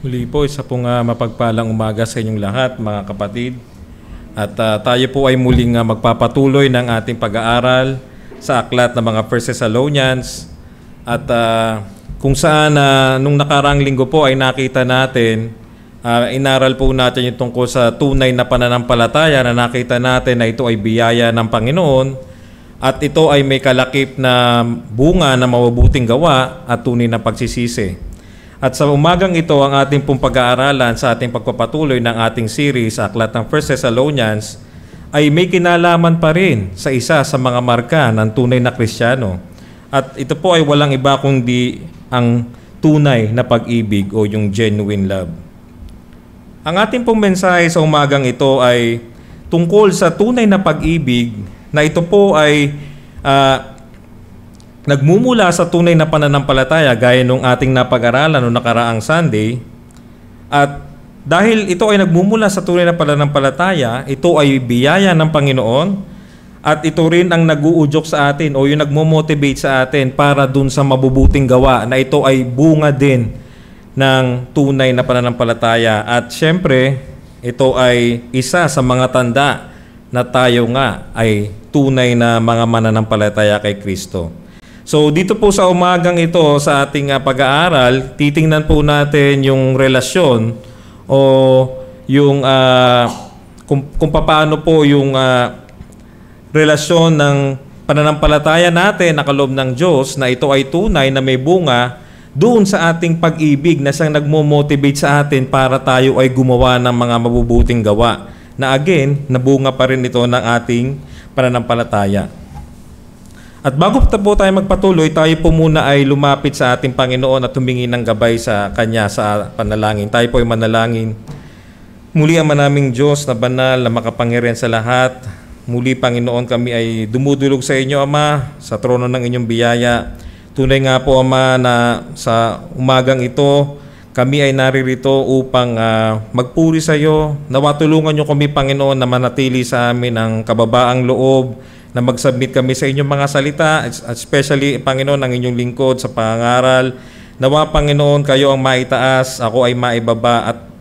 Muli po, isa pong mapagpalang umaga sa inyong lahat, mga kapatid. At tayo po ay muling magpapatuloy ng ating pag-aaral sa aklat ng mga First Thessalonians. At kung saan nung nakaraang linggo po ay nakita natin, inaral po natin yung tungkol sa tunay na pananampalataya na nakita natin na ito ay biyaya ng Panginoon at ito ay may kalakip na bunga na mabubuting gawa at tunay na pagsisisi. At sa umagang ito, ang ating pong pag-aaralan sa ating pagpapatuloy ng ating series, Aklat ng First Thessalonians, ay may kinalaman pa rin sa isa sa mga marka ng tunay na Kristiyano. At ito po ay walang iba kundi ang tunay na pag-ibig o yung genuine love. Ang ating pong mensahe sa umagang ito ay tungkol sa tunay na pag-ibig na ito po ay nagmumula sa tunay na pananampalataya gaya nung ating napag-aralan noong nakaraang Sunday. At dahil ito ay nagmumula sa tunay na pananampalataya, ito ay biyaya ng Panginoon at ito rin ang nag-uudyok sa atin o yung nagmo-motivate sa atin para dun sa mabubuting gawa na ito ay bunga din ng tunay na pananampalataya. At syempre, ito ay isa sa mga tanda na tayo nga ay tunay na mga mananampalataya kay Kristo. So dito po sa umagang ito sa ating pag-aaral, titingnan po natin yung relasyon o yung kung paano po yung relasyon ng pananampalataya natin na kaloob ng Diyos na ito ay tunay na may bunga doon sa ating pag-ibig na siyang nagmo-motivate sa atin para tayo ay gumawa ng mga mabubuting gawa na again, nabunga pa rin ito ng ating pananampalataya. At bago po tayo magpatuloy, tayo po muna ay lumapit sa ating Panginoon at humingi ng gabay sa Kanya sa panalangin. Tayo po ay manalangin. Muli ang manaming Diyos na banal na makapangyarihan sa lahat. Muli, Panginoon, kami ay dumudulog sa inyo, Ama, sa trono ng inyong biyaya. Tunay nga po, Ama, na sa umagang ito, kami ay naririto upang magpuri sa iyo. Nawa tulungan niyo kami, Panginoon, na manatili sa amin ang kababaang loob, na mag-submit kami sa inyong mga salita, especially, Panginoon, ang inyong lingkod sa pangaral. Nawa, Panginoon, kayo ang maitaas, ako ay maibaba, at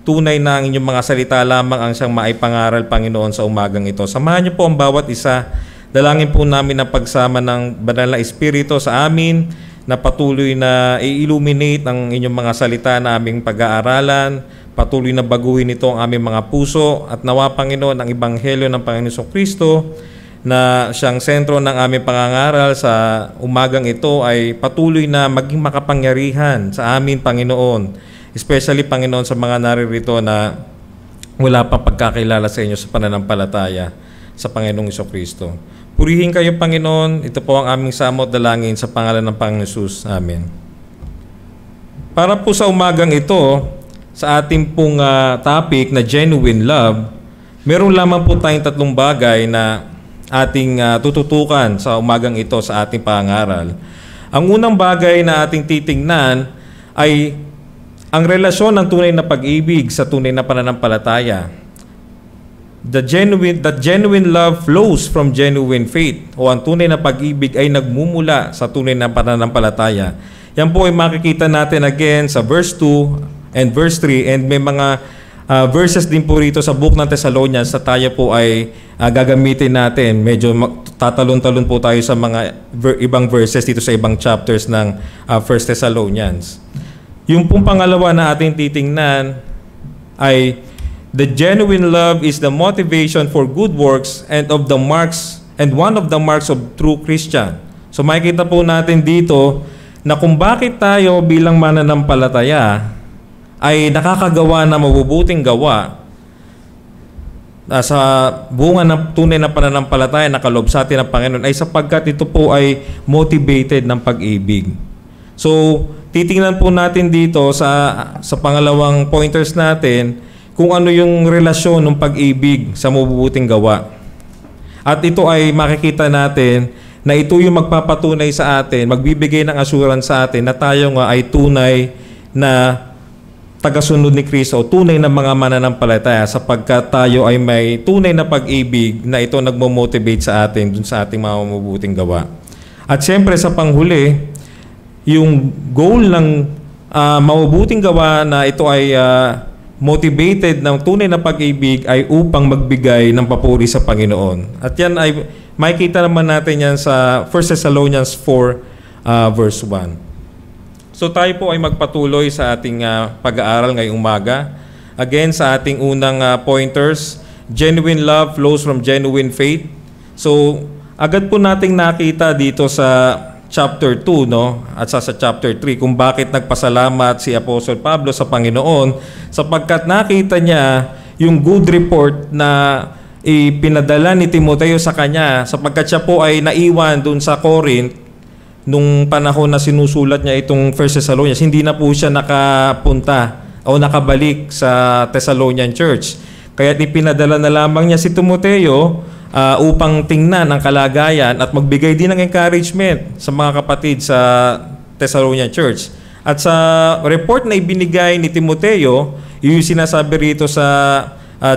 tunay na ang inyong mga salita lamang ang siyang maipangaral, Panginoon, sa umagang ito. Samahan niyo po ang bawat isa. Dalangin po namin ang pagsama ng Banal na Espiritu sa amin, na patuloy na i-illuminate ang inyong mga salita na aming pag-aaralan, patuloy na baguhin ito ang aming mga puso, at nawa, Panginoon, ang Ebanghelyo ng Panginoon Kristo, na siyang sentro ng aming pangangaral sa umagang ito ay patuloy na maging makapangyarihan sa amin, Panginoon. Especially, Panginoon, sa mga naririto na wala pang pagkakilala sa inyo sa pananampalataya sa Panginoong Kristo. Purihin kayo, Panginoon. Ito po ang aming samot dalangin sa pangalan ng Panginoon Jesus. Amen. Para po sa umagang ito, sa ating pong topic na genuine love, meron lamang po tayong tatlong bagay na ating tututukan sa umagang ito sa ating pangaral. Ang unang bagay na ating titingnan ay ang relasyon ng tunay na pag-ibig sa tunay na pananampalataya. That genuine love flows from genuine faith, o ang tunay na pag-ibig ay nagmumula sa tunay na pananampalataya. Yan po ay makikita natin again sa verse 2 and verse 3, and may mga verses din po rito sa book ng Thessalonians na tayo po ay gagamitin natin. Medyo tatalon-talon po tayo sa mga ibang verses dito sa ibang chapters ng First Thessalonians. Yung pong pangalawa na ating titingnan ay the genuine love is the motivation for good works and one of the marks of true Christian. So makikita po natin dito na kung bakit tayo bilang mananampalataya ay nakakagawa na mabubuting gawa sa bunga ng tunay na pananampalataya na kaloob sa atin ng Panginoon ay sapagkat ito po ay motivated ng pag-ibig. So, titingnan po natin dito sa pangalawang pointers natin kung ano yung relasyon ng pag-ibig sa mabubuting gawa. At ito ay makikita natin na ito yung magpapatunay sa atin, magbibigay ng assurance sa atin na tayo nga ay tunay na tagasunod ni Kristo, tunay na mga mananampalataya sapagkat tayo ay may tunay na pag-ibig na ito nagmo-motivate sa atin dun sa ating mga mabubuting gawa. At siyempre sa panghuli, yung goal ng mabubuting gawa na ito ay motivated ng tunay na pag-ibig ay upang magbigay ng papuri sa Panginoon. At yan ay makikita naman natin yan sa 1 Thessalonians 4 verse 1. So tayo po ay magpatuloy sa ating pag-aaral ngayong umaga. Again, sa ating unang pointers, genuine love flows from genuine faith. So agad po nating nakita dito sa chapter 2, no? At sa chapter 3 kung bakit nagpasalamat si Apostle Pablo sa Panginoon sapagkat nakita niya yung good report na ipinadala ni Timoteo sa kanya sapagkat siya po ay naiwan dun sa Corinth nung panahon na sinusulat niya itong 1 Thessalonians. Hindi na po siya nakapunta o nakabalik sa Thessalonian Church. Kaya ipinadala na lamang niya si Timoteo upang tingnan ang kalagayan at magbigay din ng encouragement sa mga kapatid sa Thessalonian Church. At sa report na ibinigay ni Timoteo, yung sinasabi rito sa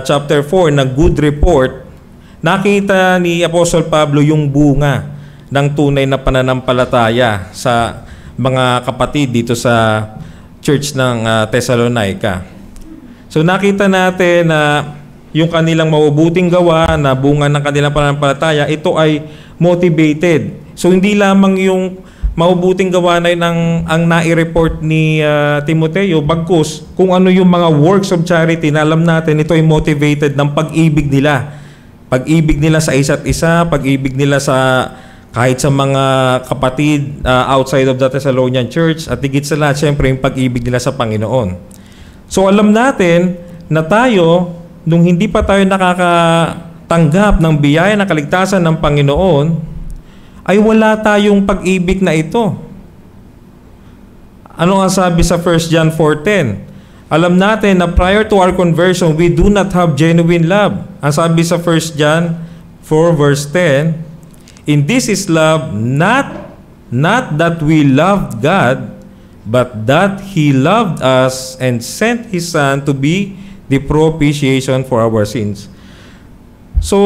chapter 4 na good report, nakita ni Apostle Pablo yung bunga ng tunay na pananampalataya sa mga kapatid dito sa church ng Thessalonica. So nakita natin na yung kanilang mabubuting gawa na bunga ng kanilang pananampalataya, ito ay motivated. So hindi lamang yung mabubuting gawa na ang nai-report ni Timoteo, bagkus kung ano yung mga works of charity na alam natin, ito ay motivated ng pag-ibig nila. Pag-ibig nila sa isa't isa, pag-ibig nila sa kahit sa mga kapatid outside of the Thessalonian Church, at higit sa lahat, syempre yung pag-ibig nila sa Panginoon. So alam natin na tayo, nung hindi pa tayo nakakatanggap ng biyaya ng kaligtasan ng Panginoon, ay wala tayong pag-ibig na ito. Ano ang sabi sa 1 John 4:10? Alam natin na prior to our conversion, we do not have genuine love. Ang sabi sa 1 John 4 verse 10, in this is love, not that we loved God, but that He loved us and sent His Son to be the propitiation for our sins. So,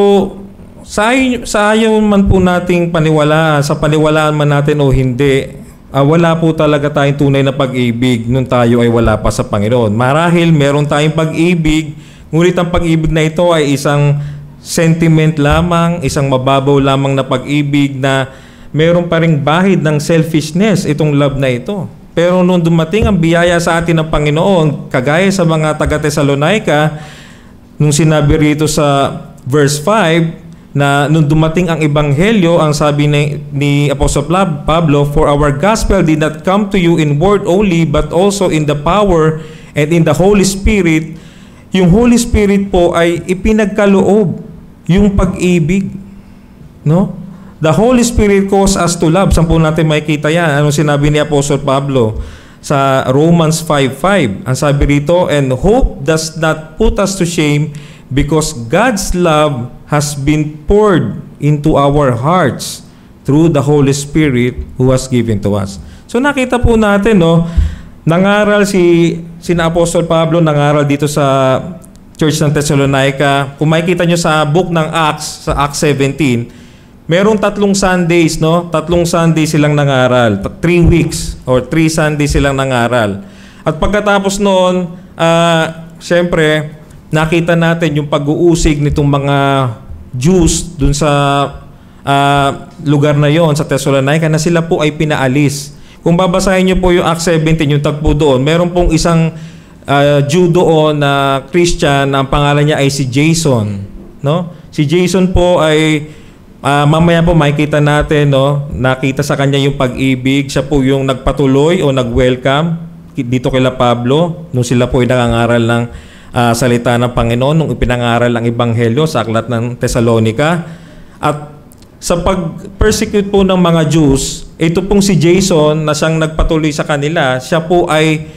sa ayaw man po nating paniwalaan, sa paniwalaan man natin o hindi, wala po talaga tayong tunay na pag-ibig nung tayo ay wala pa sa Panginoon. Marahil meron tayong pag-ibig, ngunit ang pag-ibig na ito ay isang sentiment lamang, isang mababaw lamang na pag-ibig na meron pa ring bahid ng selfishness itong love na ito. Pero nung dumating ang biyaya sa atin ng Panginoon, kagaya sa mga taga-Thessalonica, nung sinabi rito sa verse 5, na nung dumating ang Ebanghelyo, ang sabi ni Apostle Pablo, for our gospel did not come to you in word only, but also in the power and in the Holy Spirit. Yung Holy Spirit po ay ipinagkaloob yung pag-ibig. No? The Holy Spirit causes us to love. Saan po natin makikita yan? Anong sinabi ni Apostle Pablo sa Romans 5:5? Ang sabi rito, and hope does not put us to shame because God's love has been poured into our hearts through the Holy Spirit who was given to us. So nakita po natin, no, nangaral sina Apostle Pablo, nangaral dito sa Church ng Thessalonica. Kung makikita nyo sa book ng Acts, sa Acts 17, merong 3 Sundays, no? 3 Sundays silang nangaral. 3 weeks or 3 Sundays silang nangaral. At pagkatapos noon, syempre, nakita natin yung pag-uusig nitong mga Jews dun sa lugar na yon sa Thessalonica na sila po ay pinaalis. Kung babasahin nyo po yung Acts 17, yung tagpo doon, meron pong isang Jew doon na Christian, ang pangalan niya ay si Jason. No? Si Jason po ay mamaya po makikita natin, no, nakita sa kanya yung pag-ibig. Siya po yung nagpatuloy o nag-welcome dito kila Pablo nung sila po ay nangangaral ng salita ng Panginoon, nung ipinangaral ang Ebanghelyo sa aklat ng Thessalonica. At sa pag-persecute po ng mga Jews, ito pong si Jason na siyang nagpatuloy sa kanila, siya po ay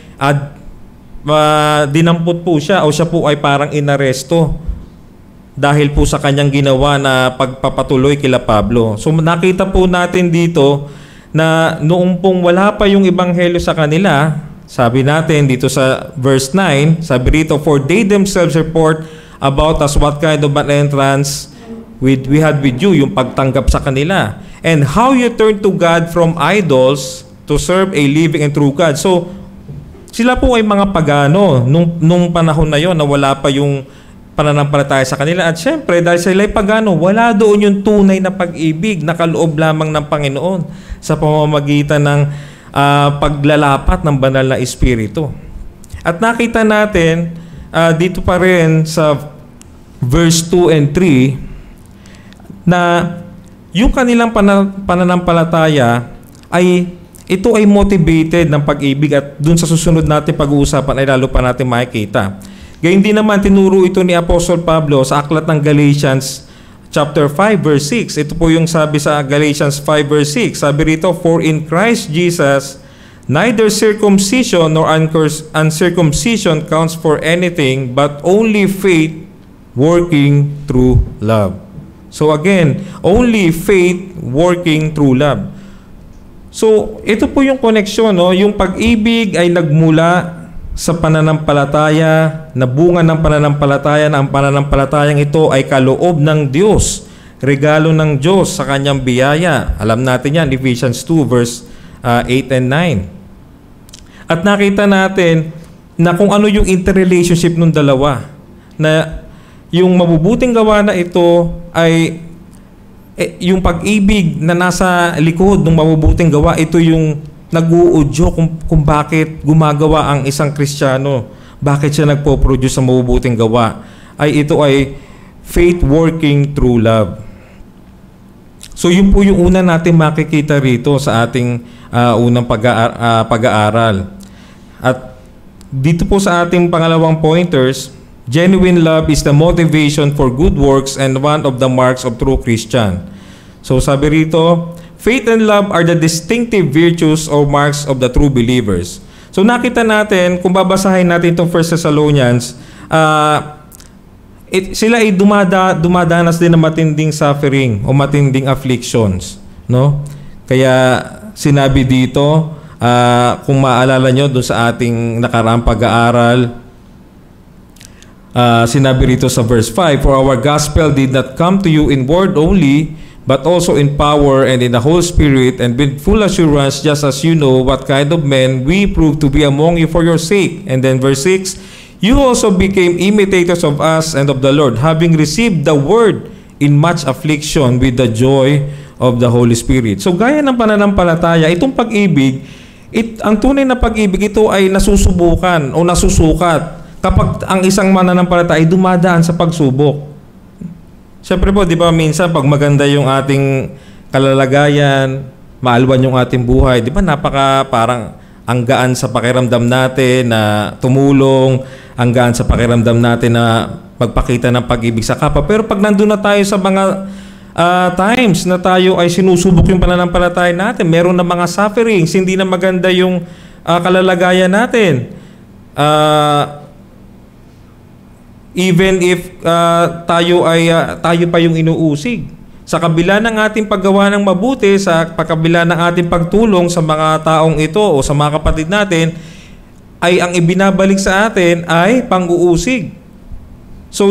dinampot po siya o siya po ay parang inaresto dahil po sa kanyang ginawa na pagpapatuloy kila Pablo. So nakita po natin dito na noong pong wala pa yung Ebanghelyo sa kanila, sabi natin dito sa verse 9, sabi rito, for they themselves report about us what kind of an entrance we had with you, yung pagtanggap sa kanila, and how you turn to God from idols to serve a living and true God. So sila po ay mga pagano nung panahon na yon na wala pa yung pananampalataya sa kanila. At syempre, dahil sila ay pagano, wala doon yung tunay na pag-ibig na kaloob lamang ng Panginoon sa pamamagitan ng paglalapat ng banal na Espiritu. At nakita natin dito pa rin sa verse 2 and 3 na yung kanilang pananampalataya ito ay motivated ng pag-ibig, at dun sa susunod natin pag-uusapan ay lalo pa natin makikita. Gayun din naman, tinuro ito ni Apostle Pablo sa aklat ng Galatians chapter 5 verse 6. Ito po yung sabi sa Galatians 5 verse 6. Sabi rito, "For in Christ Jesus, neither circumcision nor uncircumcision counts for anything, but only faith working through love." So again, only faith working through love. So, ito po yung koneksyon, no? Yung pag-ibig ay nagmula sa pananampalataya, na bunga ng pananampalataya, na ang pananampalatayang ito ay kaloob ng Diyos, regalo ng Diyos sa kanyang biyaya. Alam natin yan, Ephesians 2 verse 8 and 9. At nakita natin na kung ano yung interrelationship ng dalawa, na yung mabubuting gawa na ito ay yung pag-ibig na nasa likod ng mabubuting gawa, ito yung nag-uudyo kung bakit gumagawa ang isang Kristiyano, bakit siya nagpo-produce sa mabubuting gawa, ito ay faith working through love. So yun po yung una natin makikita rito sa ating unang pag-aaral. At dito po sa ating pangalawang pointers, genuine love is the motivation for good works and one of the marks of true Christian. So sabi rito, faith and love are the distinctive virtues or marks of the true believers. So nakita natin, kung babasahin natin itong 1 Thessalonians, sila ay dumadanas din ng matinding suffering o matinding afflictions, no? Kaya sinabi dito, kung maalala nyo doon sa ating nakaraang pag-aaral, sinabi rito sa verse 5, "For our gospel did not come to you in word only, but also in power and in the Holy Spirit and with full assurance, just as you know what kind of men we proved to be among you for your sake." And then verse 6, "You also became imitators of us and of the Lord, having received the word in much affliction with the joy of the Holy Spirit." So gaya ng pananampalataya, itong pag-ibig, ang tunay na pag-ibig ito ay nasusubukan o nasusukat kapag ang isang mananampalataya ay dumadaan sa pagsubok. Siyempre po, di ba, minsan pag maganda yung ating kalalagayan, maalwan yung ating buhay, di ba, parang ang gaan sa pakiramdam natin na tumulong, ang gaan sa pakiramdam natin na magpakita ng pag-ibig sa kapwa. Pero pag nandun na tayo sa mga times na tayo ay sinusubok yung pananampalataya natin, meron na mga sufferings, hindi na maganda yung kalalagayan natin. Even if tayo pa yung inuusig, sa kabila ng ating paggawa ng mabuti, sa kabila ng ating pagtulong sa mga taong ito o sa mga kapatid natin, ay ang ibinabalik sa atin ay pang-uusig. So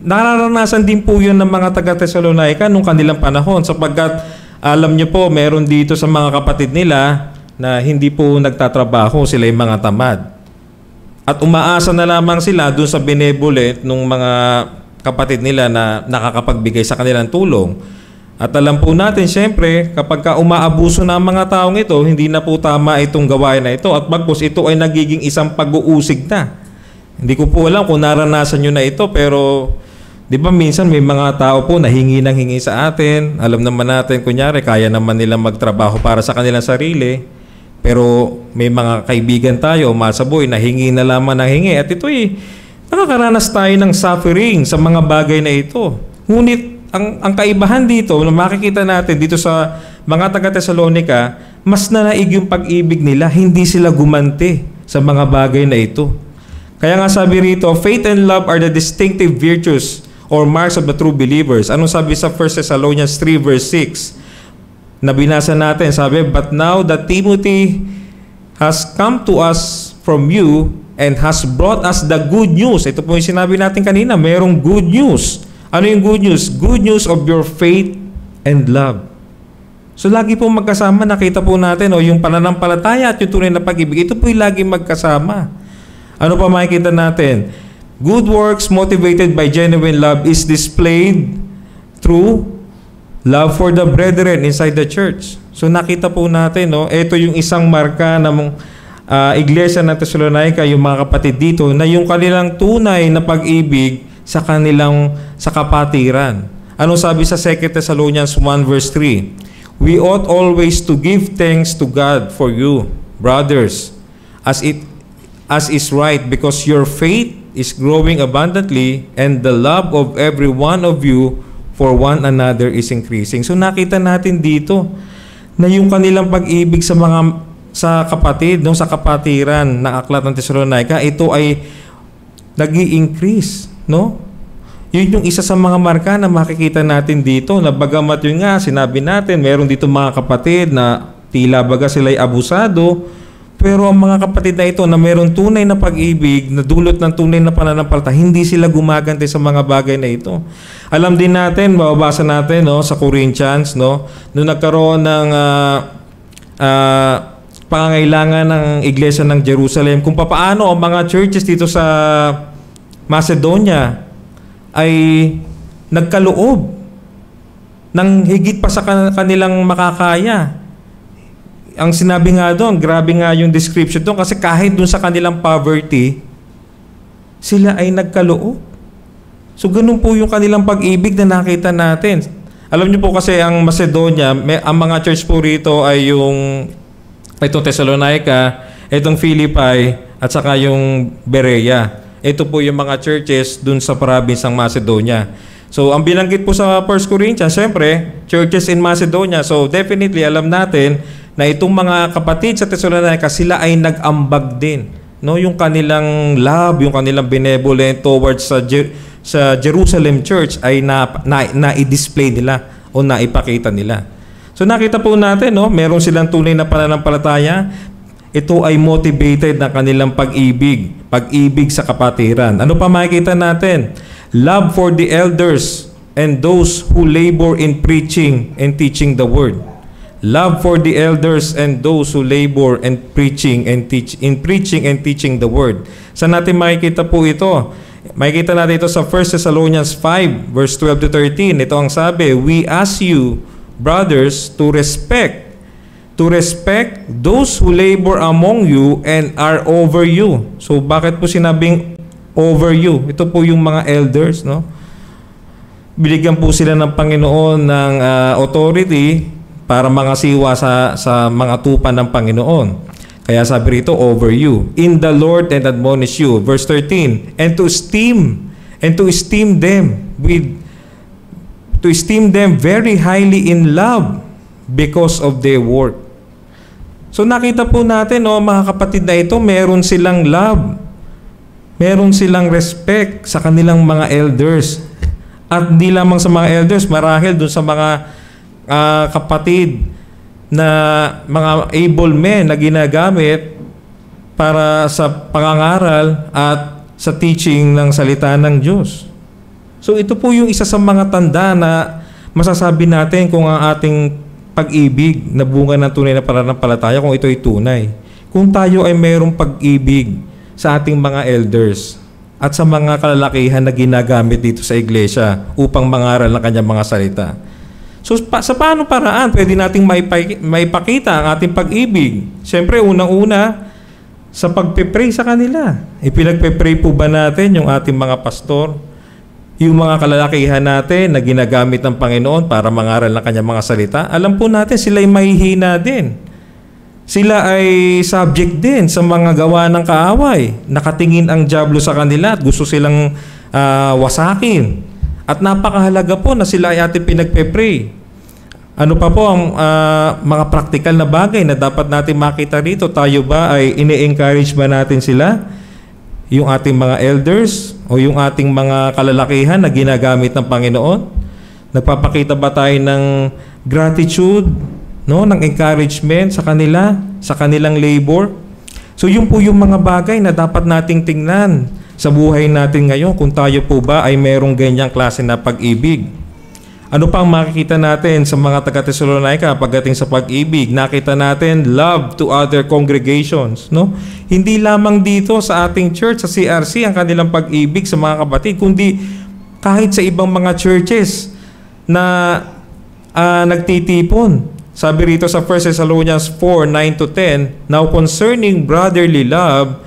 nararanasan din po yun ng mga taga-Thessalonica nung kanilang panahon, sapagkat alam nyo po, meron dito sa mga kapatid nila na hindi po nagtatrabaho, sila yung mga tamad. At umaasa na lamang sila doon sa benevolent ng mga kapatid nila na nakakapagbigay sa kanilang tulong. At alam po natin, siyempre, kapag umaabuso na ang mga taong ito, hindi na po tama itong gawain na ito. At bagkus ito ay nagiging isang pag-uusig na. Hindi ko po alam kung naranasan nyo na ito, pero di ba minsan may mga tao po na hingi ng hingi sa atin. Alam naman natin, kunyari, kaya naman nila magtrabaho para sa kanilang sarili. Pero may mga kaibigan tayo, masaboy, na hingi na lamang ng hingi. At ito'y nakakaranas tayo ng suffering sa mga bagay na ito. Ngunit ang kaibahan dito, na makikita natin dito sa mga taga-Thessalonica, mas nanaig yung pag-ibig nila, hindi sila gumanti sa mga bagay na ito. Kaya nga sabi rito, faith and love are the distinctive virtues or marks of the true believers. Anong sabi sa 1 Thessalonians 3 verse 6? Na binasa natin, sabi, "But now that Timothy has come to us from you and has brought us the good news." Ito po yung sinabi natin kanina, mayroong good news. Ano yung good news? Good news of your faith and love. So lagi po magkasama, nakita po natin, yung pananampalataya at yung tunay na pag-ibig, ito po yung lagi magkasama. Ano pa makikita natin? Good works motivated by genuine love is displayed through love for the brethren inside the church. So nakita po natin, ito yung isang marka ng Iglesia ng Thessalonica, yung mga kapatid dito, na yung kanilang tunay na pag-ibig sa kapatiran. Ano sabi sa 2 Thessalonians 1 verse 3? We ought always to give thanks to God for you, brothers, as is right, because your faith is growing abundantly, and the love of every one of you for one another is increasing. So nakita natin dito na yung kanilang pag-ibig sa kapatid, sa kapatiran ng aklat ng Thessalonica, ito ay nag-i-increase, no? Yun yung isa sa mga marka na makikita natin dito, na bagamat yun nga, sinabi natin, meron dito mga kapatid na tila baga sila'y abusado, pero ang mga kapatid na ito na meron tunay na pag-ibig, na dulot ng tunay na pananampalataya, hindi sila gumaganti sa mga bagay na ito. Alam din natin, mababasa natin sa Corinthians, nung nagkaroon ng pangangailangan ng Iglesia ng Jerusalem, kung paano ang mga churches dito sa Macedonia ay nagkaloob ng higit pa sa kanilang makakaya. Ang sinabi nga doon, grabe nga yung description doon, kasi kahit doon sa kanilang poverty, sila ay nagkaloob. So ganun po yung kanilang pag-ibig na nakita natin. Alam niyo po kasi ang Macedonia, ang mga church po rito ay itong Thessalonica, itong Philippi, at saka yung Berea. Ito po yung mga churches dun sa province ng Macedonia. So, ang binanggit po sa 1 Corinthians, siyempre, churches in Macedonia. So, definitely, alam natin na itong mga kapatid sa Thessalonica, sila ay nag-ambag din. Yung kanilang love, yung kanilang benevolent towards sa Jerusalem Church ay na-i-display nila o naipakita nila. So, nakita po natin, meron silang tunay na pananampalataya. Ito ay motivated ng kanilang pag-ibig sa kapatiran. Ano pa makikita natin? Love for the elders and those who labor in preaching and teaching the word. Love for the elders and those who labor in preaching and teaching the word. Saan natin makikita po ito? Makikita natin ito sa 1 Thessalonians 5 verse 12 to 13. Ito ang sabi, we ask you, brothers, to respect those who labor among you and are over you. So, bakit po sinabing over you? Ito po yung mga elders, Binigyan po sila ng Panginoon ng authority para mangasiwa sa mga tupa ng Panginoon. Kaya sabi rito, over you. In the Lord and admonish you. Verse 13, and to esteem them very highly in love because of their work. So nakita po natin, mga kapatid na ito, meron silang love. Meron silang respect sa kanilang mga elders. At hindi lamang sa mga elders, marahil dun sa mga kapatid na mga able men na ginagamit para sa pangangaral at sa teaching ng salita ng Diyos. So ito po yung isa sa mga tanda na masasabi natin kung ang ating pag-ibig na bunga ng tunay na pananampalataya, kung ito ay tunay. Kung tayo ay mayroong pag-ibig sa ating mga elders at sa mga kalalakihan na ginagamit dito sa iglesia upang mangaral ng kanyang mga salita. So, sa paano paraan pwede nating maipakita ang ating pag-ibig? Siyempre, unang-una, sa pagpe-pray sa kanila. Ipinagpe-pray po ba natin yung ating mga pastor? Yung mga kalalakihan natin na ginagamit ng Panginoon para mangaral ng kanyang mga salita? Alam po natin, sila ay mahihina din. Sila ay subject din sa mga gawa ng kaaway. Nakatingin ang dyablo sa kanila at gusto silang wasakin. At napakahalaga po na sila ay ating pinagpe-pray. Ano pa po ang mga practical na bagay na dapat natin makita rito? Tayo ba ay ini-encourage ba natin sila? Yung ating mga elders o yung ating mga kalalakihan na ginagamit ng Panginoon? Nagpapakita ba tayo ng gratitude, ng encouragement sa kanila, sa kanilang labor? So yun po yung mga bagay na dapat nating tingnan sa buhay natin ngayon kung tayo po ba ay mayroong ganyang klase na pag-ibig. Ano pang makikita natin sa mga taga-Thessalonica pagdating sa pag-ibig? Nakita natin love to other congregations, no? Hindi lamang dito sa ating church, sa CRC, ang kanilang pag-ibig sa mga kapatid, kundi kahit sa ibang mga churches na nagtitipon. Sabi rito sa 1 Thessalonians 4:9-10, "Now concerning brotherly love,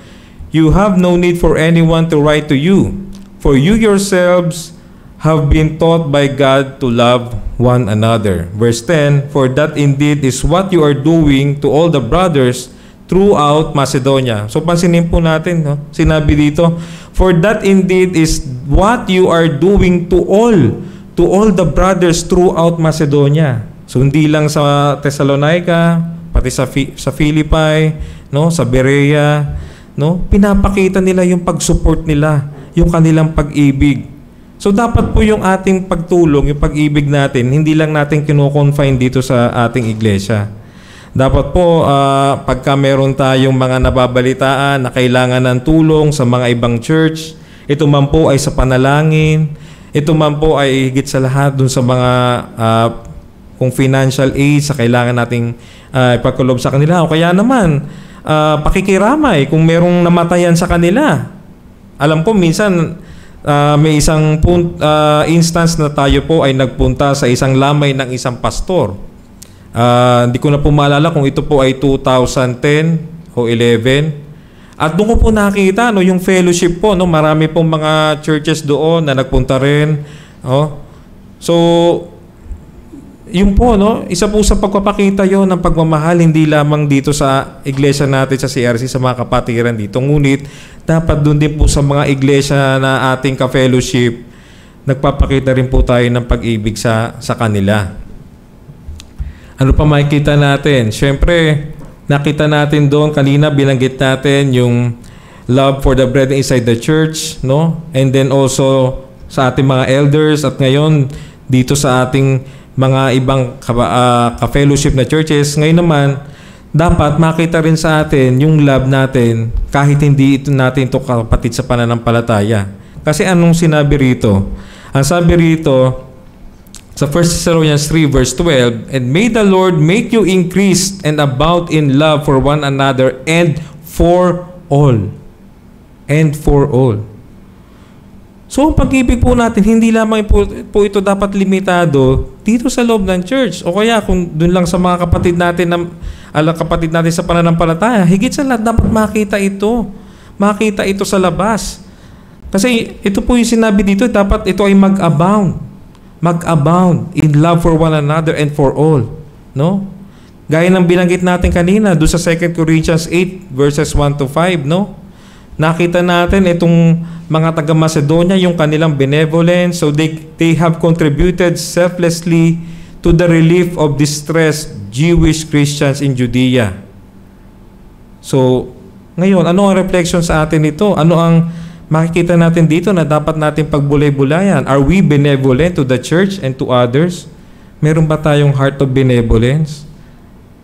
you have no need for anyone to write to you, for you yourselves have been taught by God to love one another." Verse 10, "For that indeed is what you are doing to all the brothers throughout Macedonia." So pansinin po natin, no? Sinabi dito, "For that indeed is what you are doing to all the brothers throughout Macedonia." So hindi lang sa Thessalonica, pati sa Philippi, no, sa Berea, no, pinapakita nila yung pag-support nila, yung kanilang pag-ibig. So dapat po yung ating pagtulong, yung pag-ibig natin, hindi lang natin kino-confine dito sa ating iglesia. Dapat po pagka meron tayong mga nababalitaan na kailangan ng tulong sa mga ibang church, ito man po ay sa panalangin, ito man po ay higit sa lahat dun sa mga kung financial aid sa kailangan nating ipagkulob sa kanila, o kaya naman pakikiramay kung merong namatayan sa kanila. Alam ko minsan may isang instance na tayo po ay nagpunta sa isang lamay ng isang pastor. Hindi ko na po maalala kung ito po ay 2010 o 11. At doon ko po nakita yung fellowship po, marami pong mga churches doon na nagpunta rin. So, yun po, isa po sa pagpapakita yon ng pagmamahal, hindi lamang dito sa iglesia natin sa CRC, sa mga kapatiran dito. Ngunit, dapat doon din po sa mga iglesia na ating ka-fellowship, nagpapakita rin po tayo ng pag-ibig sa kanila. Ano pa makikita natin? Siyempre, nakita natin doon, kanina binanggit natin yung love for the brethren inside the church, no? And then also sa ating mga elders, at ngayon, dito sa ating mga ibang ka-fellowship na churches. Ngayon naman, dapat makita rin sa atin yung love natin kahit hindi natin ito kapatid sa pananampalataya. Kasi anong sinabi rito? Ang sabi rito sa 1 Thessalonians 3 verse 12, "And may the Lord make you increase and abound in love for one another and for all." And for all. So, ang pag-ibig po natin, hindi lamang po ito dapat limitado dito sa loob ng church. O kaya kung dun lang sa mga kapatid natin sa pananampalataya, higit sa lahat dapat makita ito. Makita ito sa labas. Kasi ito po yung sinabi dito, dapat ito ay mag-abound. Mag-abound in love for one another and for all. No? Gaya ng binanggit natin kanina, doon sa 2 Corinthians 8 verses 1-5, no? Nakita natin itong mga taga-Macedonia, yung kanilang benevolence. So they have contributed selflessly to the relief of distressed Jewish Christians in Judea. So, ngayon, ano ang reflection sa atin ito? Ano ang makikita natin dito na dapat natin pagbulay-bulayan? Are we benevolent to the church and to others? Meron ba tayong heart of benevolence?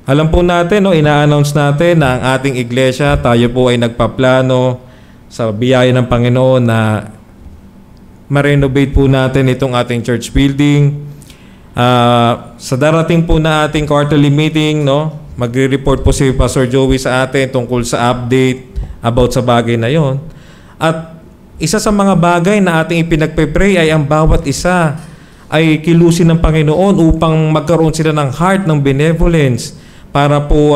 Alam po natin, ina-announce natin na ang ating iglesia, tayo po ay nagpaplano sa biyaya ng Panginoon na ma-renovate po natin itong ating church building. Sa darating po na ating quarterly meeting, magre-report po si Pastor Joey sa atin tungkol sa update about sa bagay na yon. At isa sa mga bagay na ating ipinagpe-pray ay ang bawat isa ay kilusin ng Panginoon upang magkaroon sila ng heart ng benevolence para po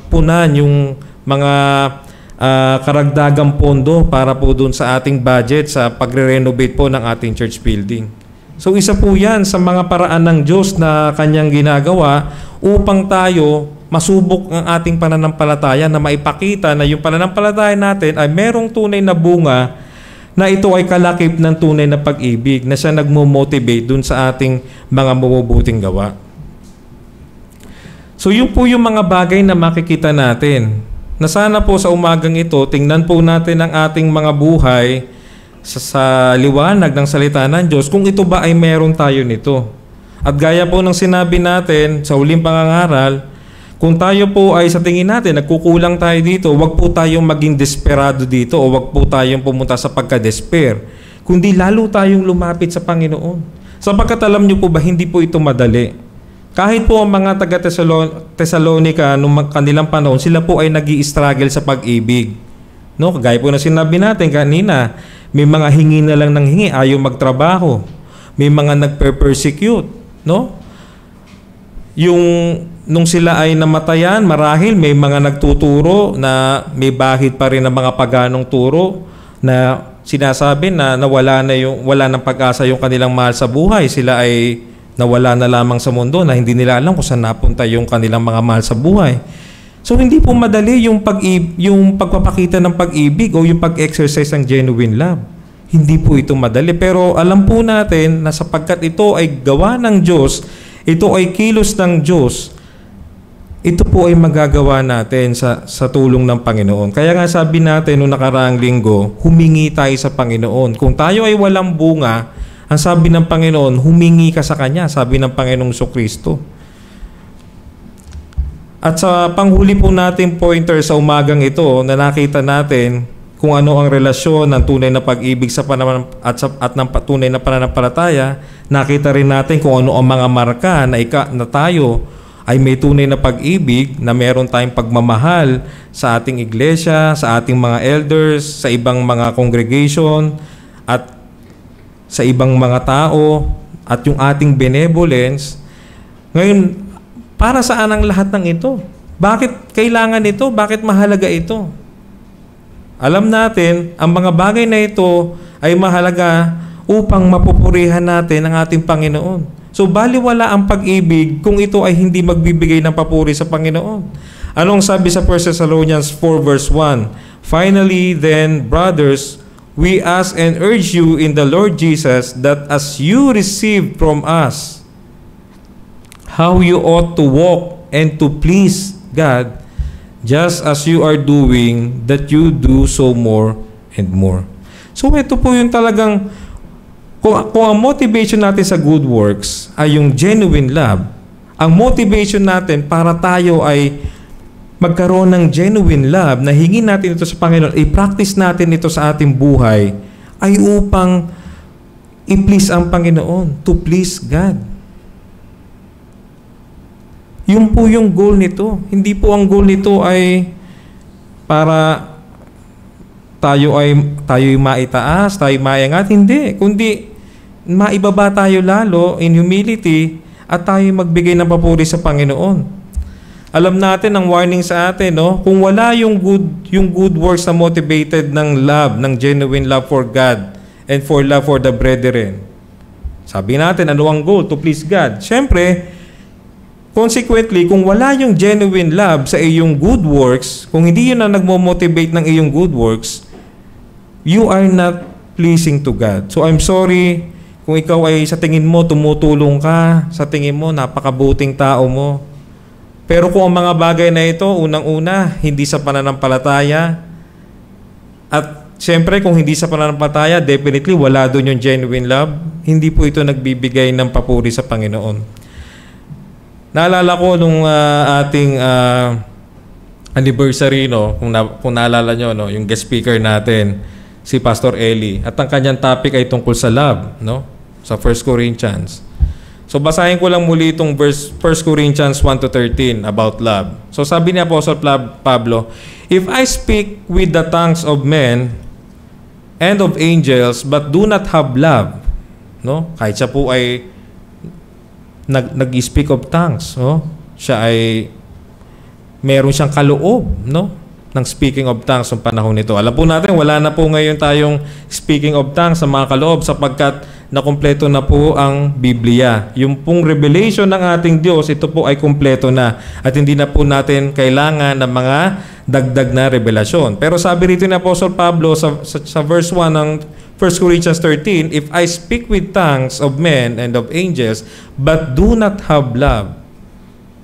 punan yung mga karagdagang pondo para po dun sa ating budget sa pagre-renovate po ng ating church building. So isa po yan sa mga paraan ng Diyos na kanyang ginagawa upang tayo masubok ang ating pananampalataya na maipakita na yung pananampalataya natin ay merong tunay na bunga na ito ay kalakip ng tunay na pag-ibig na siya nagmo-motivate dun sa ating mga mabubuting gawa. So yun po yung mga bagay na makikita natin. Na sana po sa umagang ito, tingnan po natin ang ating mga buhay sa liwanag ng salita ng Diyos kung ito ba ay meron tayo nito. At gaya po ng sinabi natin sa huling pangangaral, kung tayo po ay sa tingin natin, nagkukulang tayo dito, wag po tayong maging desperado dito o wag po tayong pumunta sa pagka-despair. Kundi lalo tayong lumapit sa Panginoon. Sapagkat alam niyo po ba, hindi po ito madali. Kahit po ang mga taga-Thessalonica noong kanilang panahon, sila po ay nag-i-struggle sa pag-ibig. No? Kagaya po na sinabi natin kanina, may mga hingi na lang ng hingi, ayaw magtrabaho. May mga nagpe-persecute. No? Nung sila ay namatayan, marahil may mga nagtuturo na may bahid pa rin ng mga paganong turo na sinasabi na wala ng pag-asa yung kanilang mahal sa buhay. Sila ay nawala na lamang sa mundo na hindi nila alam kung saan napunta yung kanilang mga mahal sa buhay. So hindi po madali yung pagpapakita ng pag-ibig o yung pag-exercise ng genuine love. Hindi po ito madali. Pero alam po natin na sapagkat ito ay gawa ng Diyos, ito ay kilos ng Diyos, ito po ay magagawa natin sa tulong ng Panginoon. Kaya nga sabi natin noong nakaraang linggo, humingi tayo sa Panginoon. Kung tayo ay walang bunga, ang sabi ng Panginoon, humingi ka sa Kanya, sabi ng Panginoong Jesucristo. At sa panghuli po natin pointer sa umagang ito, na nakita natin kung ano ang relasyon ng tunay na pag-ibig sa at ng tunay na pananampalataya, nakita rin natin kung ano ang mga marka na tayo ay may tunay na pag-ibig, na meron tayong pagmamahal sa ating iglesia, sa ating mga elders, sa ibang mga congregation, at sa ibang mga tao, at yung ating benevolence. Ngayon, para saan ang lahat ng ito? Bakit kailangan ito? Bakit mahalaga ito? Alam natin, ang mga bagay na ito ay mahalaga upang mapupurihan natin ang ating Panginoon. So, baliwala ang pag-ibig kung ito ay hindi magbibigay ng papuri sa Panginoon. Anong sabi sa 1 Thessalonians 4 verse 1? Finally, then, brothers, we ask and urge you in the Lord Jesus that as you receive from us how you ought to walk and to please God, just as you are doing, that you do so more and more. So ito po yung talagang, kung ang motivation natin sa good works ay yung genuine love, ang motivation natin para tayo ay magkaroon ng genuine love, na hingin natin ito sa Panginoon, i-practice natin ito sa ating buhay, ay upang i-please ang Panginoon, to please God. Yun po yung goal nito. Hindi po ang goal nito ay para tayo ay maitaas, tayo maiangat. Hindi. Kundi maibaba tayo lalo in humility at tayo magbigay ng papuri sa Panginoon. Alam natin ang warning sa atin, no? Kung wala yung good works na motivated ng love, ng genuine love for God and for love for the brethren. Sabi natin, ano ang goal? To please God. Siyempre, consequently, kung wala yung genuine love sa iyong good works, kung hindi yun na nagmo-motivate ng iyong good works, you are not pleasing to God. So I'm sorry kung ikaw ay sa tingin mo tumutulong ka, sa tingin mo napakabuting tao mo. Pero kung ang mga bagay na ito, unang-una, hindi sa pananampalataya, at siyempre kung hindi sa pananampalataya, definitely wala doon yung genuine love, hindi po ito nagbibigay ng papuri sa Panginoon. Naalala ko nung ating anniversary, no, kung naalala nyo, no, yung guest speaker natin, si Pastor Eli, at ang kanyang topic ay tungkol sa love, no, sa 1 Corinthians. So basahin ko lang muli itong verse 1 Corinthians 1-13 about love. So sabi ni Apostle Pablo, if I speak with the tongues of men and of angels but do not have love, no? Kahit siya po ay nag-speak of tongues, no? Siya ay meron siyang kaloob, no? Ng speaking of tongues sa panahon nito. Alam po natin, wala na po ngayon tayong speaking of tongues sa mga kaloob sapagkat nakumpleto na po ang Biblia. Yung pong revelation ng ating Diyos, ito po ay kumpleto na. At hindi na po natin kailangan ng mga dagdag na revelasyon. Pero sabi rito ni Apostle Pablo sa verse 1 ng 1 Corinthians 13, if I speak with tongues of men and of angels, but do not have love.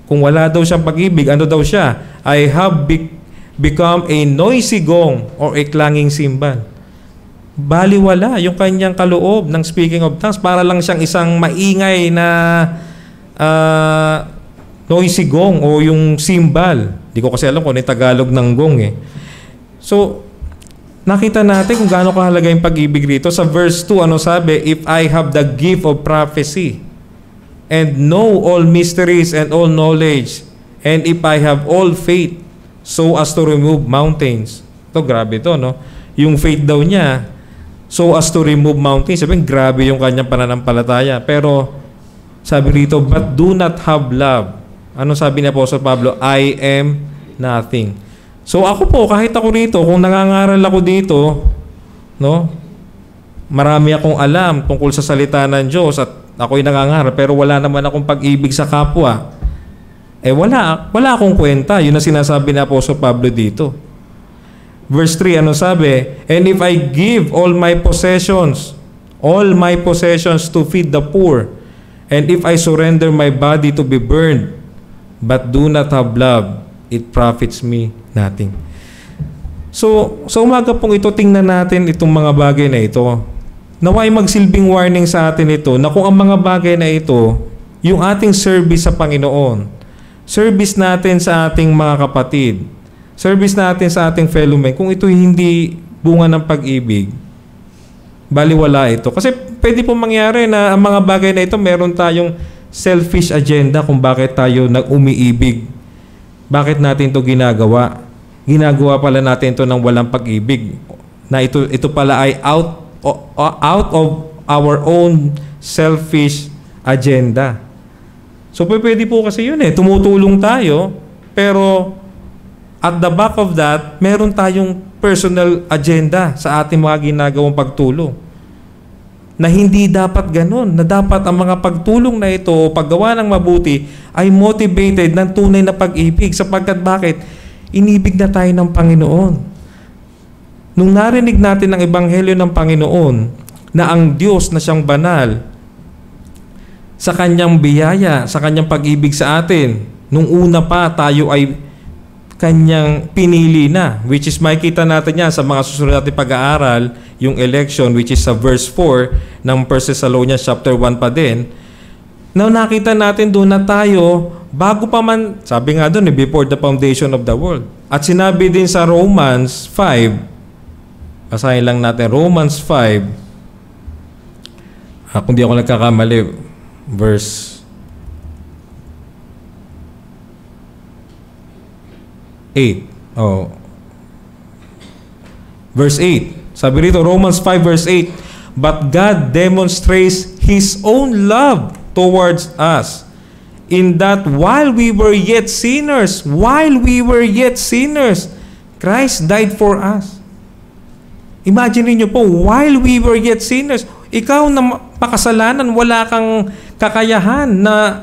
Kung wala daw siyang pag-ibig, ano daw siya? I have become a noisy gong or a clanging cymbal. Baliwala yung kanyang kaloob ng speaking of tongues. Para lang siyang isang maingay na noisy gong o yung cymbal. Hindi ko kasi alam kung ano yung Tagalog ng gong eh. So, nakita natin kung gaano kahalaga yung pag-ibig rito. Sa verse 2, ano sabi? If I have the gift of prophecy and know all mysteries and all knowledge, and if I have all faith so as to remove mountains. Ito, grabe ito, no? Yung faith daw niya, so as to remove mountains. Sabi, grabe yung kanyang pananampalataya. Pero, sabi rito, but do not have love. Ano sabi ni Apostle Pablo? I am nothing. So ako po, kahit ako rito, kung nangangaral ako dito, no? Marami akong alam tungkol sa salita ng Diyos at ako'y nangangaral, pero wala naman akong pag-ibig sa kapwa. Wala akong kwenta. Yun ang sinasabi ni Apostle Pablo dito. Verse 3, ano sabi? And if I give all my possessions to feed the poor, and if I surrender my body to be burned, but do not have love, it profits me nothing. So, sa umaga pong ito, tingnan natin itong mga bagay na ito. Naway magsilbing warning sa atin ito na kung ang mga bagay na ito, yung ating service sa Panginoon, service natin sa ating mga kapatid, service natin sa ating fellow men, kung ito hindi bunga ng pag-ibig, baliwala ito. Kasi pwede pong mangyari na ang mga bagay na ito, meron tayong selfish agenda kung bakit tayo nag-umiibig. Bakit natin ito ginagawa? Ginagawa pala natin ito ng walang pag-ibig. Na ito pala ay out of our own selfish agenda. So pwede po kasi yun tumutulong tayo, pero at the back of that, meron tayong personal agenda sa ating mga ginagawang pagtulong. Na hindi dapat ganun. Na dapat ang mga pagtulong na ito, paggawa ng mabuti, ay motivated ng tunay na pag-ibig. Sapagkat bakit? Inibig na tayo ng Panginoon. Nung narinig natin ang Ebanghelyo ng Panginoon, na ang Diyos na siyang banal, sa Kanyang biyaya, sa Kanyang pag-ibig sa atin, nung una pa tayo ay Kanyang pinili na, which is makikita natin yan sa mga susunod natin pag-aaral, yung election, which is sa verse 4 ng 1 Thessalonians chapter 1 pa din. Now, nakita natin doon na tayo, bago pa man, sabi nga doon, before the foundation of the world. At sinabi din sa Romans 5, basahin lang natin, Romans 5, kung di ako nagkakamali, verse 8. Verse 8. Sabi rito, Romans 5 verse 8, but God demonstrates His own love towards us in that while we were yet sinners, Christ died for us. Imagine niyo po, while we were yet sinners, ikaw na makasalanan, wala kang kakayahan na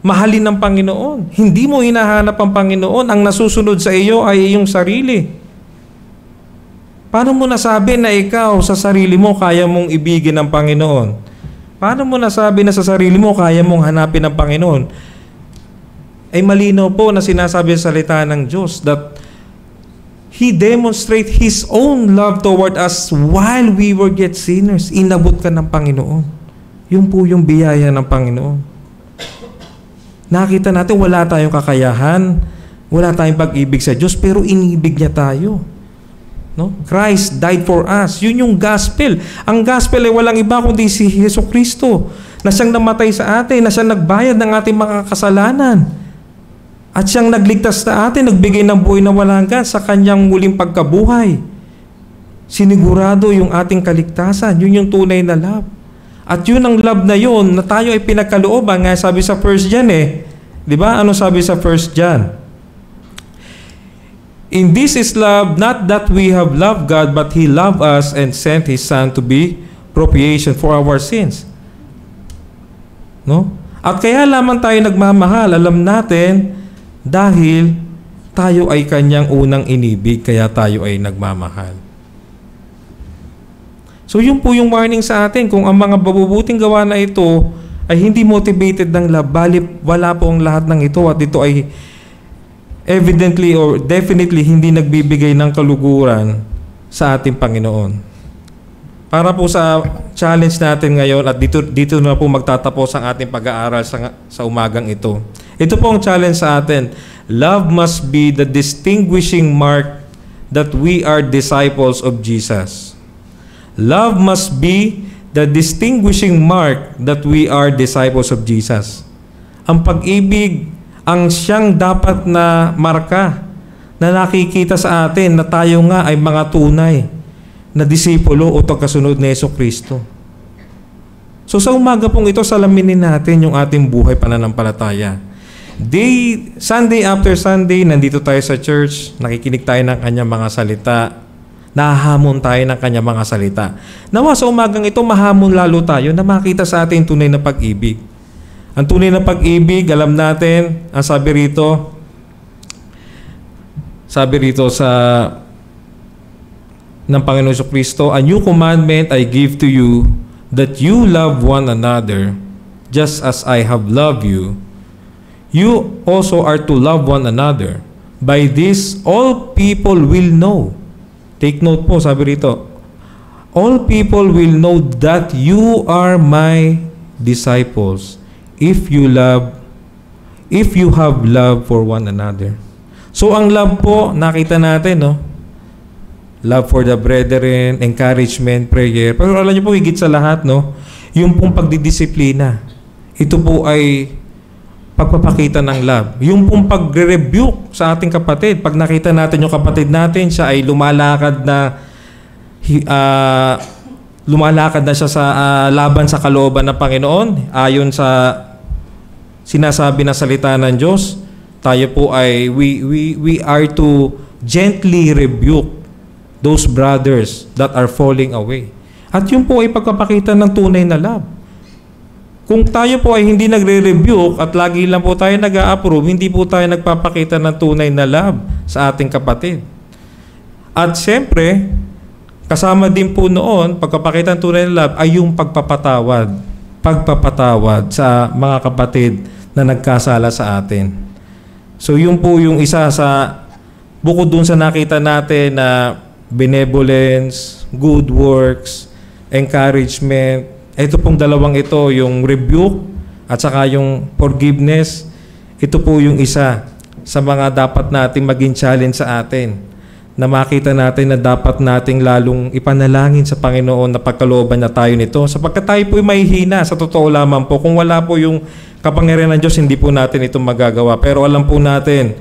mahalin ng Panginoon. Hindi mo hinahanap ang Panginoon. Ang nasusunod sa iyo ay iyong sarili. Paano mo nasabi na ikaw sa sarili mo kaya mong ibigin ng Panginoon? Paano mo nasabi na sa sarili mo kaya mong hanapin ng Panginoon? Ay malinaw po na sinasabi sa salita ng Diyos that He demonstrate His own love toward us while we were yet sinners. Inabot ka ng Panginoon. Yun po yung biyaya ng Panginoon. Nakita natin wala tayong kakayahan, wala tayong pag-ibig sa Diyos, pero inibig niya tayo. No? Christ died for us. Yun yung gospel. Ang gospel ay walang iba kundi si Jesucristo, na siyang namatay sa atin, na siyang nagbayad ng ating mga kasalanan. At siyang nagligtas sa atin, nagbigay ng buhay na walang hanggan sa kanyang muling pagkabuhay. Sinigurado yung ating kaligtasan. Yun yung tunay na love. At yun ang love na yun, na tayo ay pinagkalooban. Nga sabi sa 1 John di ba? Ano sabi sa 1 John? In this is love, not that we have loved God, but He loved us and sent His Son to be propitiation for our sins. No? At kaya lamang tayo nagmamahal, alam natin, dahil tayo ay Kanyang unang inibig, kaya tayo ay nagmamahal. So yun po yung warning sa atin, kung ang mga mabubuting gawa na ito ay hindi motivated ng love, wala po ang lahat ng ito, at ito ay evidently or definitely hindi nagbibigay ng kaluguran sa ating Panginoon. Para po sa challenge natin ngayon, at dito na po magtatapos ang ating pag-aaral sa umagang ito. Ito po ang challenge sa atin. Love must be the distinguishing mark that we are disciples of Jesus. Love must be the distinguishing mark that we are disciples of Jesus. Ang pag-ibig ang siyang dapat na marka na nakikita sa atin na tayo nga ay mga tunay na disipulo o tagasunod ni Jesucristo. So sa umaga pong ito, salaminin natin yung ating buhay pananampalataya. Sunday after Sunday, nandito tayo sa church, nakikinig tayo ng kanyang mga salita, nahahamon tayo ng kanyang mga salita. Nawa sa umagang ito, mahamon lalo tayo na makita sa atin tunay na pag-ibig. Ang tunay na pag-ibig, alam natin, ang sabi rito sa ng Panginoon Jesucristo, "A new commandment I give to you, that you love one another, just as I have loved you. You also are to love one another. By this, all people will know." Take note po, sabi rito, "All people will know that you are my disciples if you have love for one another." So ang love po, nakita natin, no? Love for the brethren, encouragement, prayer. Pero alam niyo po, higit sa lahat, no? Yung pong pagdidisiplina. Ito po ay pagpapakita ng love. Yung pong pagre-rebuke sa ating kapatid. Pag nakita natin yung kapatid natin, siya ay lumalakad na siya sa laban sa kalooban ng Panginoon. Ayon sa sinasabi na salita ng Diyos, tayo po ay we are to gently rebuke those brothers that are falling away. At yun po ay pagpapakita ng tunay na love. Kung tayo po ay hindi nagre-rebuke at lagi lang po tayo nag-a-approve, hindi po tayo nagpapakita ng tunay na love sa ating kapatid. At siyempre, kasama din po noon, pagpapakita ng tunay na love ay yung pagpapatawad. Pagpapatawad sa mga kapatid na nagkasala sa atin. So yun po yung isa sa, bukod dun sa nakita natin na benevolence, good works, encouragement, ito pong dalawang ito, yung rebuke at saka yung forgiveness, ito po yung isa sa mga dapat nating maging challenge sa atin, na makita natin na dapat nating lalong ipanalangin sa Panginoon na pagkalooban na tayo nito. Sapagkat tayo po ay mahihina, sa totoo lamang po. Kung wala po yung kapangyarihan ng Diyos, hindi po natin ito magagawa. Pero alam po natin,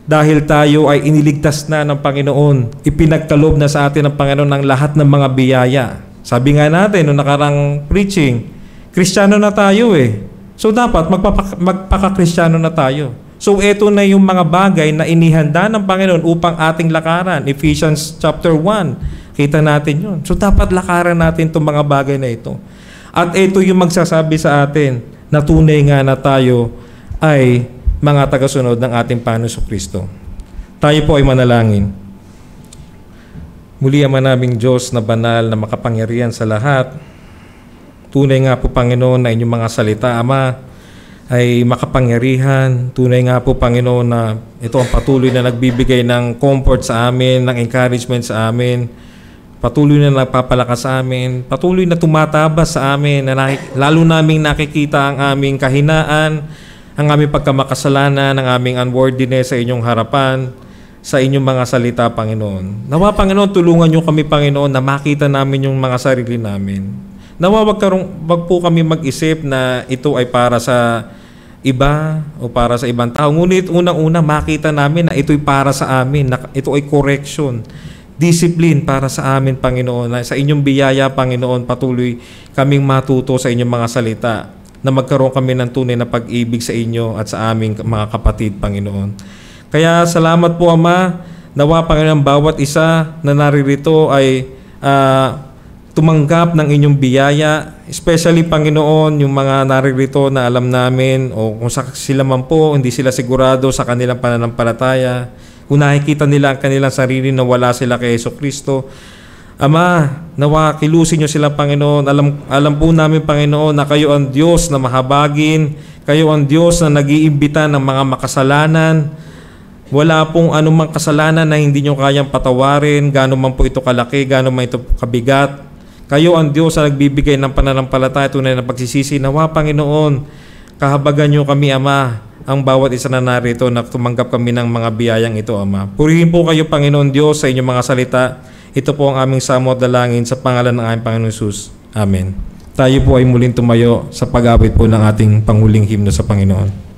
dahil tayo ay iniligtas na ng Panginoon, ipinagkaloob na sa atin ng Panginoon ng lahat ng mga biyaya. Sabi nga natin, noong nakarang preaching, Kristiyano na tayo eh. So dapat magpaka-Kristiyano na tayo. So ito na yung mga bagay na inihanda ng Panginoon upang ating lakaran. Ephesians chapter 1, kita natin yun. So dapat lakaran natin itong mga bagay na ito. At ito yung magsasabi sa atin na tunay nga na tayo ay mga tagasunod ng ating Panginoon Jesucristo. Tayo po ay manalangin. Muli ama naming Diyos na banal na makapangyarihan sa lahat. Tunay nga po Panginoon na inyong mga salita, Ama, ay makapangyarihan. Tunay nga po Panginoon na ito ang patuloy na nagbibigay ng comfort sa amin, ng encouragement sa amin. Patuloy na nagpapalakas sa amin. Patuloy na tumatabas sa amin. Na lalo naming nakikita ang aming kahinaan, ang aming pagkamakasalanan, ang aming unworthiness sa inyong harapan, sa inyong mga salita, Panginoon. Nawa, Panginoon, tulungan niyo kami, Panginoon, na makita namin yung mga sarili namin. Nawa, wag po kami mag-isip na ito ay para sa iba o para sa ibang tao. Ngunit unang-una, makita namin na ito'y para sa amin, na ito ay correction, discipline para sa amin, Panginoon. Na sa inyong biyaya, Panginoon, patuloy kaming matuto sa inyong mga salita, na magkaroon kami ng tunay na pag-ibig sa inyo at sa aming mga kapatid, Panginoon. Kaya salamat po, Ama, nawa Panginoon bawat isa na naririto ay tumanggap ng inyong biyaya, especially Panginoon, yung mga naririto na alam namin o kung sila man po, hindi sila sigurado sa kanilang pananampalataya, kung nakikita nila ang kanilang sarili na wala sila kay Jesucristo. Ama, nawa kilusin niyo sila, Panginoon. Alam po namin, Panginoon, na kayo ang Diyos na mahabagin, kayo ang Diyos na nag-iimbita ng mga makasalanan. Wala pong anumang kasalanan na hindi nyo kayang patawarin, gano'n man po ito kalaki, gano'n man ito kabigat. Kayo ang Diyos na nagbibigay ng pananampalataya, tunay na pagsisisi. Nawa, Panginoon, kahabagan nyo kami, Ama, ang bawat isa na narito na tumanggap kami ng mga biyayang ito, Ama. Purihin po kayo, Panginoon Diyos, sa inyong mga salita. Ito po ang aming samo at dalangin sa pangalan ng aming Panginoon Jesus. Amen. Tayo po ay muling tumayo sa pag-awit po ng ating panghuling himno sa Panginoon.